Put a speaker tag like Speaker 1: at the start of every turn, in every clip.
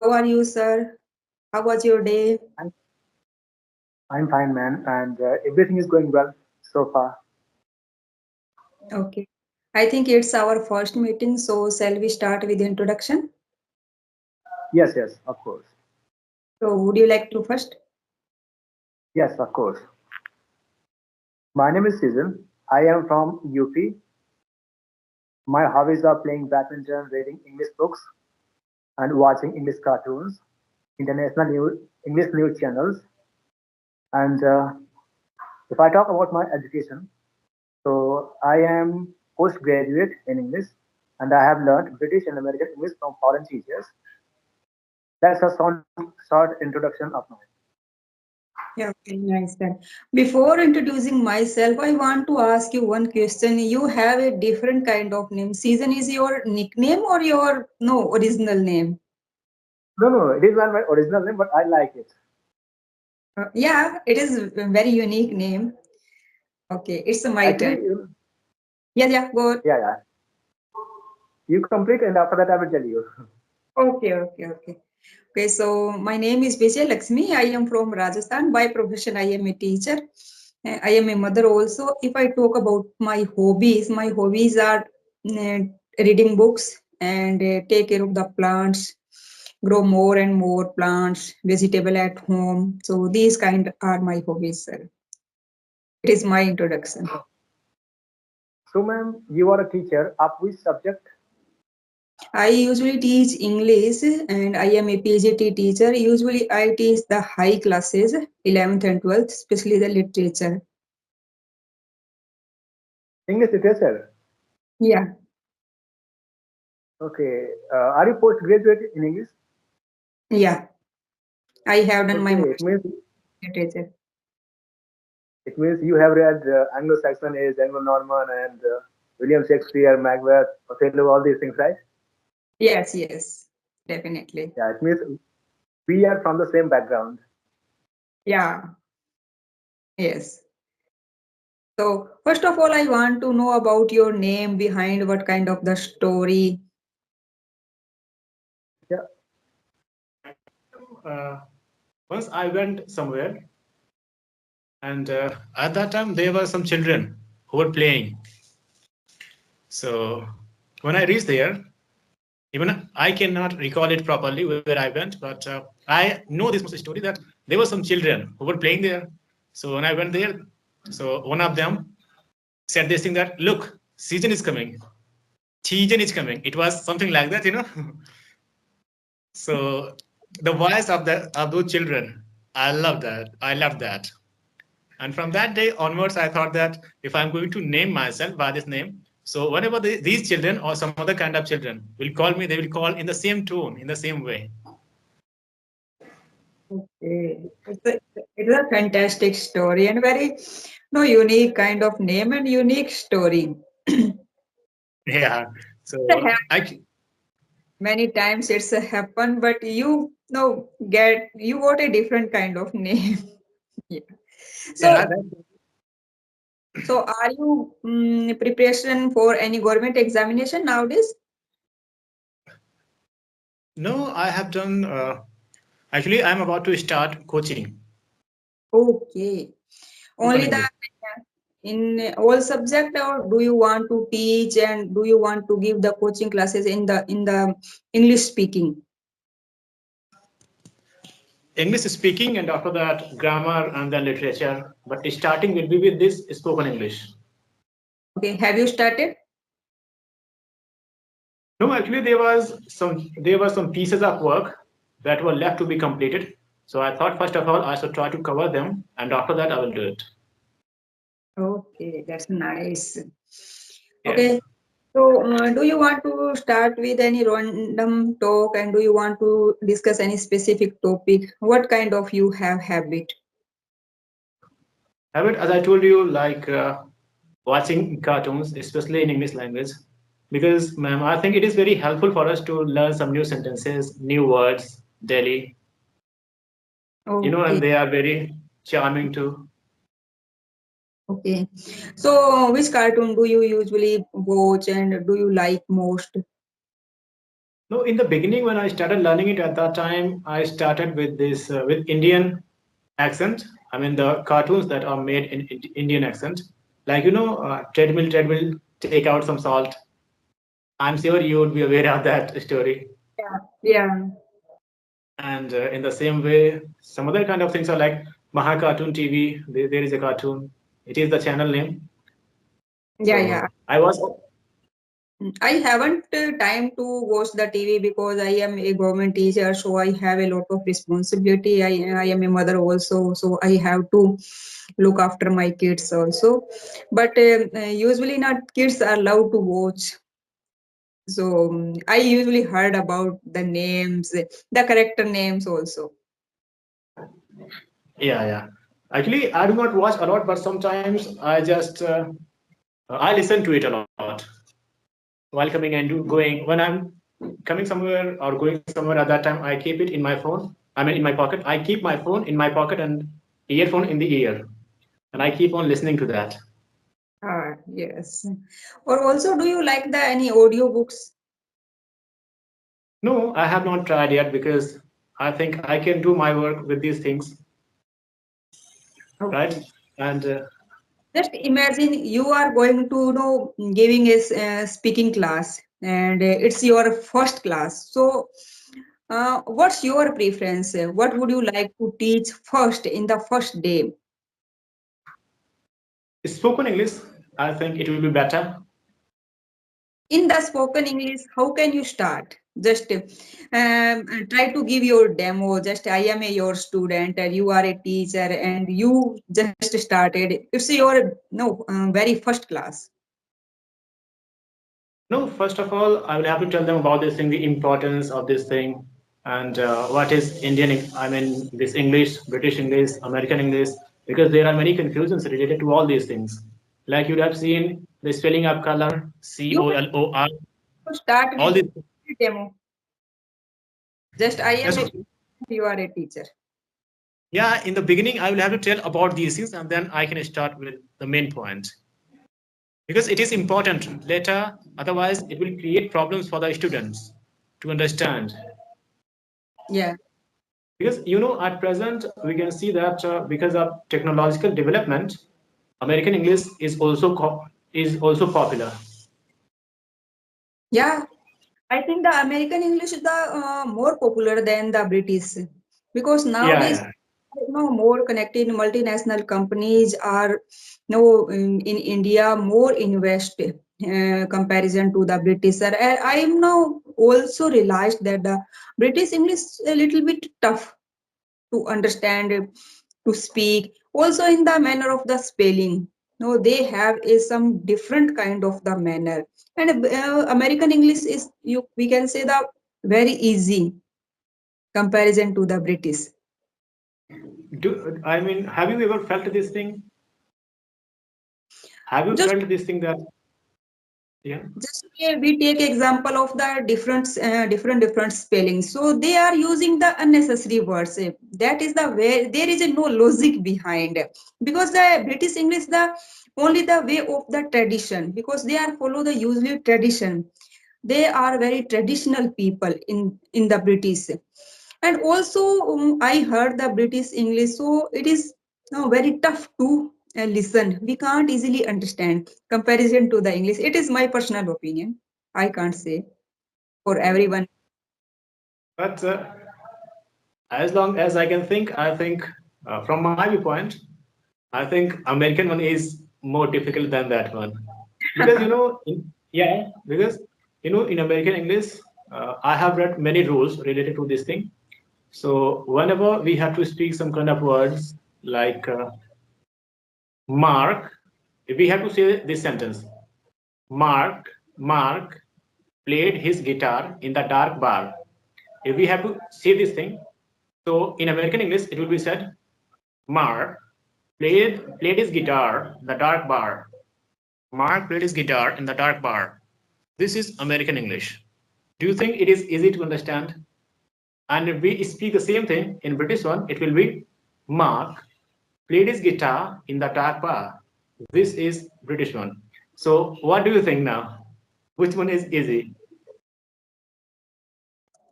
Speaker 1: How are you, sir? How was your day?
Speaker 2: I'm, I'm fine, man, and everything is going well so far.
Speaker 1: Okay. I think it's our first meeting, so shall we start with introduction?
Speaker 2: Yes, yes, of course.
Speaker 1: So, would you like to first?
Speaker 2: Yes, of course. My name is Cecil. I am from UP. My hobbies are playing badminton, reading English books, and watching English cartoons, international English news channels. And if I talk about my education, so I am postgraduate in English, and I have learned British and American English from foreign teachers. That's a short introduction of mine.
Speaker 1: Yeah, okay, nice then. Before introducing myself, I want to ask you one question. You have a different kind of name. Season is your nickname or your no original name?
Speaker 2: No, no, it is not my original name, but I like it.
Speaker 1: Yeah, it is a very unique name. Okay, it's my turn.
Speaker 2: Actually,
Speaker 1: Yeah, yeah, go.
Speaker 2: yeah, yeah. You complete, and after that, I will tell you.
Speaker 1: Okay, okay, okay. Okay, so my name is Vijay Laxmi. I am from Rajasthan. By profession, I am a teacher. I am a mother also. If I talk about my hobbies are uh, reading books and take care of the plants, grow more and more plants, vegetable at home. So these kind are my hobbies, sir. It is my introduction.
Speaker 2: So, ma'am, you are a teacher of which subject?
Speaker 1: I usually teach English and I am a PGT teacher. Usually I teach the high classes, 11th and 12th, especially the literature.
Speaker 2: English literature.
Speaker 1: Yeah,
Speaker 2: Okay. Are you postgraduate in English?
Speaker 1: yeah. I have done my
Speaker 2: Okay.
Speaker 1: master's in literature.
Speaker 2: It means you have read Anglo-Saxon age, Anglo-Norman, and William Shakespeare, Macbeth, Othello, all these things, right?
Speaker 1: Yes, yes, definitely.
Speaker 2: Yeah. It means we are from the same background.
Speaker 1: Yeah, yes. So first of all, I want to know about your name behind what kind of the story.
Speaker 2: Yeah.
Speaker 3: uh, Once I went somewhere, and at that time there were some children who were playing. So when I reached there, even I cannot recall it properly where I went, but I know this much story that there were some children who were playing there. So when I went there, so one of them said this thing that, look, season is coming, season is coming. It was something like that, you know. So the voice of those children, I love that. I love that. And from that day onwards, I thought that if I'm going to name myself by this name, so whenever these children or some other kind of children will call me, they will call in the same tone, in the same way.
Speaker 1: Okay, it's a fantastic story and very no unique kind of name and unique story.
Speaker 3: Yeah. So I,
Speaker 1: Many times it's a happen, but you no get you got a different kind of name. Yeah.
Speaker 3: yeah,
Speaker 1: So so are you preparation for any government examination nowadays?
Speaker 3: no, I have done. Actually, I'm about to start coaching,
Speaker 1: Okay.
Speaker 3: spoken
Speaker 1: Only the
Speaker 3: English.
Speaker 1: in all subject, or do you want to teach and do you want to give the coaching classes in the English speaking?
Speaker 3: English speaking, and after that, grammar and then literature. But starting will be with this spoken English.
Speaker 1: Okay. Have you started?
Speaker 3: No, actually, there were some pieces of work that were left to be completed. So I thought first of all I should try to cover them, and after that I will do it.
Speaker 1: Okay, that's nice.
Speaker 3: Yeah.
Speaker 1: Okay. So, do you want to start with any random talk and do you want to discuss any specific topic? What kind of you have habit?
Speaker 3: Habit, as I told you, like watching cartoons, especially in English language, because, ma'am, I think it is very helpful for us to learn some new sentences, new words daily. You know, and
Speaker 1: Okay,
Speaker 3: they are very charming too.
Speaker 1: okay. So, which cartoon do you usually watch and do you like most?
Speaker 3: No, in the beginning when I started learning it at that time, I started with this with Indian accent. I mean the cartoons that are made in Indian accent, like treadmill, treadmill, take out some salt. I'm sure you would be aware of that story.
Speaker 1: Yeah. Yeah.
Speaker 3: And in the same way, some other kind of things are like Maha Cartoon TV. There is a cartoon. It is the channel name.
Speaker 1: Yeah. Yeah.
Speaker 3: So I was.
Speaker 1: I haven't time to watch the TV because I am a government teacher, so I have a lot of responsibility. I am a mother also, so I have to look after my kids also. But usually not kids are allowed to watch. So I usually heard about the names, the character names also.
Speaker 3: Yeah, yeah. Actually, I do not watch a lot, but sometimes I just I listen to it a lot while coming and going. When I'm coming somewhere or going somewhere at that time, I keep it in my phone. I mean, in my pocket. I keep my phone in my pocket and earphone in the ear, and I keep on listening to that.
Speaker 1: Ah, yes. Or also, do you like the any audiobooks?
Speaker 3: No, I have not tried yet because I think I can do my work with these things, right?
Speaker 1: Okay.
Speaker 3: And
Speaker 1: Just imagine you are going to giving a speaking class, and it's your first class. So, what's your preference? What would you like to teach first in the first day?
Speaker 3: spoken English, I think it will be better.
Speaker 1: In the spoken English, how can you start? Just try to give your demo. Just I am your student, and you are a teacher, and you just started. It's your no very first class.
Speaker 3: No, first of all, I will have to tell them about this thing, the importance of this thing, and what is Indian, I mean, this English, British English, American English, because there are many confusions related to all these things. Like you'd have seen the spelling of color, C
Speaker 1: You
Speaker 3: O L O R,
Speaker 1: can start
Speaker 3: all
Speaker 1: with
Speaker 3: these.
Speaker 1: the demo. Just I am
Speaker 3: Yes,
Speaker 1: a you are a teacher.
Speaker 3: yeah, in the beginning, I will have to tell about these things, and then I can start with the main point. Because it is important later, otherwise, it will create problems for the students to understand.
Speaker 1: Yeah.
Speaker 3: Because at present we can see that because of technological development, American English is also popular.
Speaker 1: Yeah. I think the American English is the more popular than the British because
Speaker 3: Yeah,
Speaker 1: nowadays
Speaker 3: yeah.
Speaker 1: more connected multinational companies are in India more invest comparison to the British. And I am now also realized that the British English is a little bit tough to understand, to speak. Also in the manner of the spelling. No, they have is some different kind of the manner. And American English is we can say the very easy comparison to the British.
Speaker 3: I mean, have you ever felt this thing? Have you
Speaker 1: Just
Speaker 3: felt this thing that, yeah?
Speaker 1: we take example of the different spellings. So they are using the unnecessary words. That is the way there is a no logic behind because the British English the only the way of the tradition because they are follow the usually tradition. They are very traditional people in the British. And also I heard the British English, so it is very tough to listen. We can't easily understand comparison to the English. It is my personal opinion. I can't say for everyone.
Speaker 3: But as long as I can think, I think from my viewpoint, I think American one is more difficult than that one because yeah, because in American English, I have read many rules related to this thing. So whenever we have to speak some kind of words like Mark, if we have to say this sentence, Mark played his guitar in the dark bar. If we have to say this thing, so in American English it will be said, Mark played his guitar in the dark bar. Mark played his guitar in the dark bar. This is American English. Do you think it is easy to understand? And if we speak the same thing in British one, it will be Mark played his guitar in the dark bar. This is British one. So what do you think now? Which one is easy?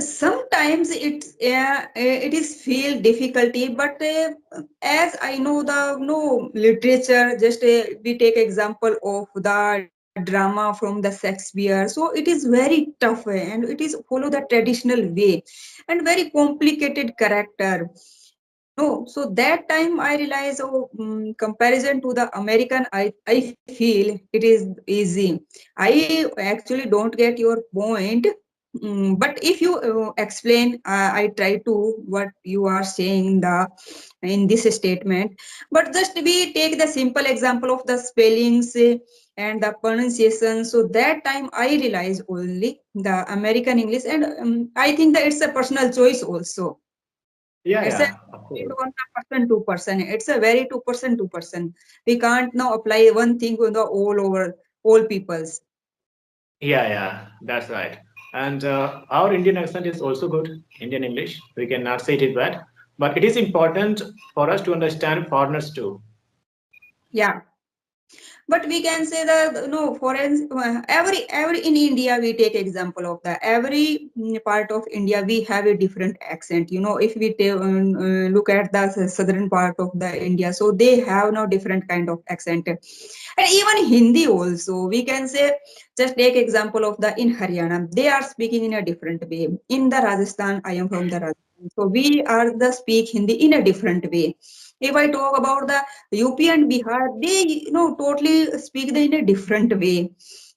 Speaker 1: Sometimes it is feel difficulty, but as I know the no literature, just we take example of the drama from the Shakespeare, so it is very tough and it is follow the traditional way and very complicated character. No, so that time I realize, oh, comparison to the American, I feel it is easy. I actually don't get your point, but if you explain, I try to what you are saying the in this statement. But just we take the simple example of the spellings and the pronunciation. So that time I realize only the American English, and I think that it's a personal choice also.
Speaker 3: Yeah,
Speaker 1: It's a
Speaker 3: yeah, of course.
Speaker 1: on the person to person. It's a very to person to person. We can't now apply one thing on the all over all peoples.
Speaker 3: Yeah, yeah, that's right. And our Indian accent is also good, Indian English. We cannot say it is bad, but it is important for us to understand foreigners too.
Speaker 1: Yeah, but we can say that no foreign every in India we take example of that every part of India we have a different accent. If we look at the southern part of the India, so they have now different kind of accent, and even Hindi also we can say. Just take example of the in Haryana, they are speaking in a different way. In the Rajasthan, I am from the Rajasthan, so we are the speak Hindi in a different way. If I talk about the UP and Bihar, they totally speak in a different way.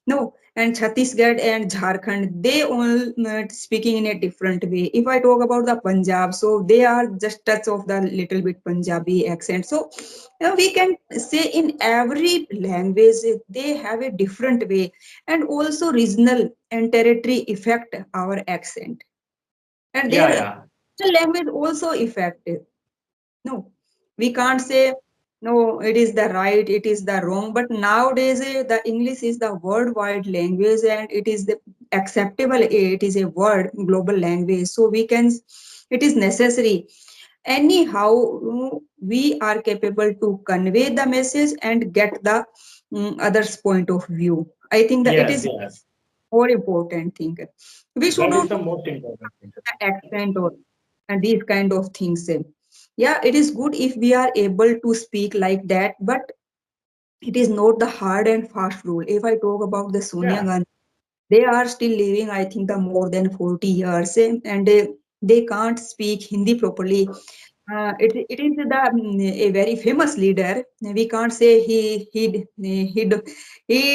Speaker 1: No, and Chhattisgarh and Jharkhand, they all speaking in a different way. If I talk about the Punjab, so they are just touch of the little bit Punjabi accent. So we can say in every language they have a different way, and also regional and territory affect our accent, and
Speaker 3: Yeah,
Speaker 1: their
Speaker 3: yeah,
Speaker 1: language also affect. No, we can't say no, it is the right, it is the wrong. But nowadays, the English is the worldwide language and it is the acceptable. It is a word global language. So we can, it is necessary. Anyhow, we are capable to convey the message and get the others' point of view. I think that it
Speaker 3: yes,
Speaker 1: is
Speaker 3: yes.
Speaker 1: more important thing. We should
Speaker 3: That is
Speaker 1: not
Speaker 3: the most important thing.
Speaker 1: the accent or and these kind of things. Yeah, it is good if we are able to speak like that, but it is not the hard and fast rule. If I talk about the Sonia
Speaker 3: Yeah,
Speaker 1: Gandhi, they are still living, I think, the more than 40 years, and they can't speak Hindi properly. It is a very famous leader. We can't say he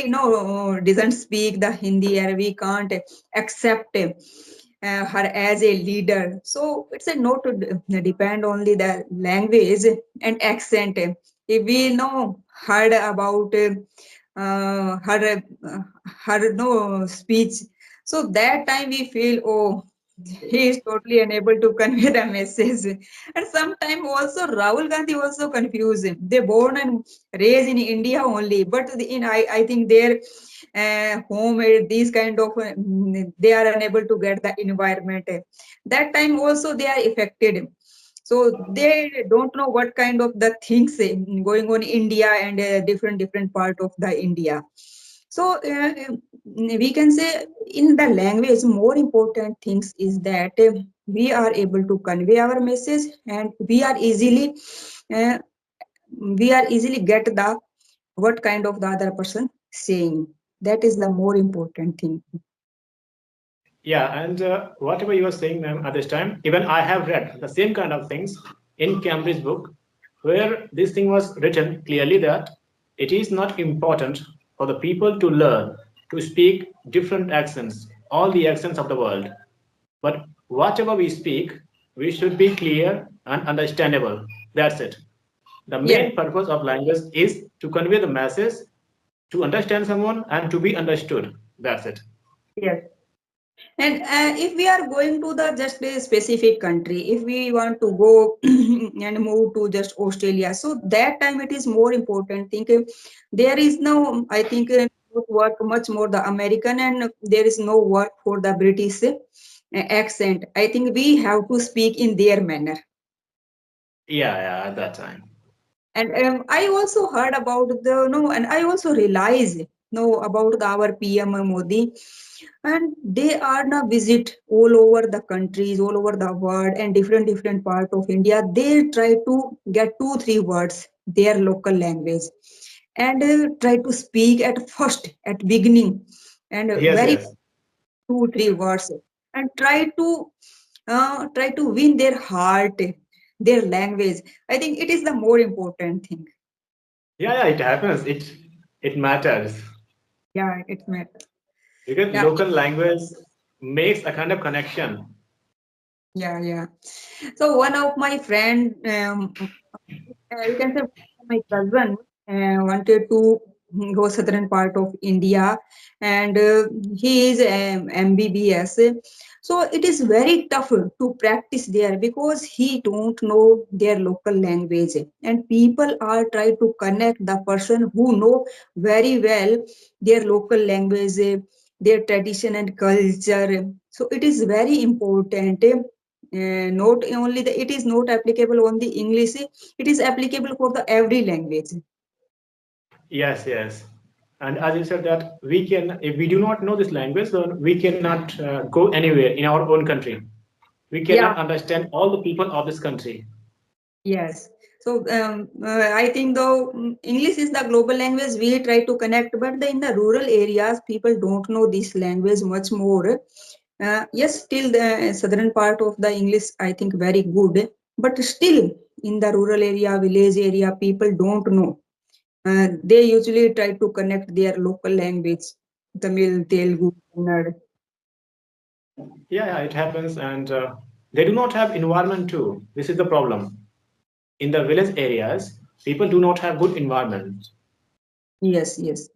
Speaker 1: no doesn't speak the Hindi, or we can't accept her as a leader. So it's a not to depend only the language and accent. If we know heard about her no speech, so that time we feel, oh, he is totally unable to convey the message. And sometimes also Rahul Gandhi also confused him. They born and raised in India only, but I think their homemade these kind of they are unable to get the environment. That time also they are affected. So they don't know what kind of the things going on in India and different part of the India. So we can say in the language, more important things is that we are able to convey our message, and uh, we are easily get the what kind of the other person saying. That is the more important thing.
Speaker 3: yeah. And whatever you were saying, ma'am, at this time, even I have read the same kind of things in Cambridge book, where this thing was written clearly that it is not important for the people to learn to speak different accents, all the accents of the world. But whatever we speak, we should be clear and understandable. That's it. The
Speaker 1: Yes,
Speaker 3: main purpose of language is to convey the message, to understand someone, and to be understood. That's it.
Speaker 1: yes. And if we are going to the just a specific country, if we want to go and move to just Australia, so that time it is more important. Think there is no, I think, work much more the American, and there is no work for the British accent. I think we have to speak in their manner.
Speaker 3: Yeah, yeah, at that time.
Speaker 1: And I also heard about the no, and I also realized. know about our PM Modi, and they are now visit all over the countries, all over the world, and different part of India. They try to get 2 3 words their local language, and try to speak at first at beginning, and
Speaker 3: Yes,
Speaker 1: very
Speaker 3: yes.
Speaker 1: 2 3 words, and try to win their heart, their language. I think it is the more important thing.
Speaker 3: Yeah, yeah, it happens. It matters
Speaker 1: Yeah, it matters.
Speaker 3: because
Speaker 1: Yeah,
Speaker 3: local language makes a kind of connection.
Speaker 1: yeah. So one of my friend, you can say my cousin, wanted to go southern part of India, and he is MBBS. So it is very tough to practice there because he don't know their local language, and people are trying to connect the person who know very well their local language, their tradition and culture. So it is very important. Not only it is not applicable on the English, it is applicable for the every language.
Speaker 3: Yes, yes. And as you said that we can, if we do not know this language, then we cannot go anywhere in our own country. We
Speaker 1: Yeah,
Speaker 3: cannot understand all the people of this country.
Speaker 1: yes. So I think though English is the global language, we try to connect, but in the rural areas, people don't know this language much more. Yes, still the southern part of the English, I think very good, but still in the rural area, village area, people don't know. They usually try to connect their local language, Tamil, Telugu, Kannada.
Speaker 3: Yeah, yeah, it happens, and they do not have environment too. This is the problem. In the village areas, people do not have good environment.
Speaker 1: Yes, yes.